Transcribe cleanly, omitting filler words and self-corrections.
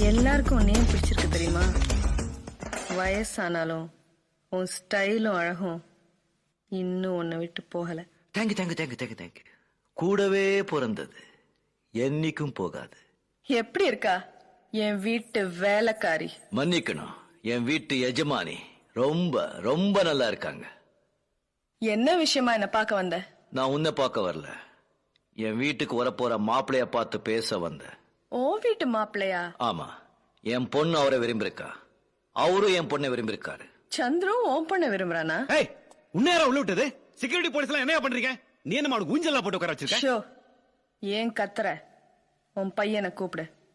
எல்லாருக்கும் உன்னையும் பிடிச்சிருக்கு தெரியுமா? வயசானாலும் உன் ஸ்டைலும் அழகும் இன்னும் உன்னை விட்டு போகல. Thank you thank you thank you thank you thank you. கூடவே பிறந்தது என்னைக்கும் போகாது. எப்படி இருக்கா என் வீட்டு வேலைக்காரி? மன்னிக்கணும், என் வீட்டு எஜமானி ரொம்ப ரொம்ப நல்லா இருக்காங்க. என்ன விஷயமா என்ன பார்க்க வந்த? நான் உன்னை பார்க்க வரல, என் வீட்டுக்கு வரப்போற மாப்பிளைய பார்த்து பேச வந்தேன். ஓ வீட்டு மாப்பிள்ளையா? ஆமா, என் பொண்ணு அவரை விரும்பிருக்கா, அவரும் என் பொண்ணை விரும்பிருக்காரு. சந்துரு உன் பொண்ணை விரும்புறானா? உன்னை யாரா உள்ள விட்டது? செக்யூரிட்டி போலீஸ் எல்லாம் என்ன பண்றீங்க? நீ என்ன ஊஞ்சல்லாம் போட்டு உட்கார வச்சிருக்க? ஏன் கத்துற? உன் பையனை கூப்பிடு.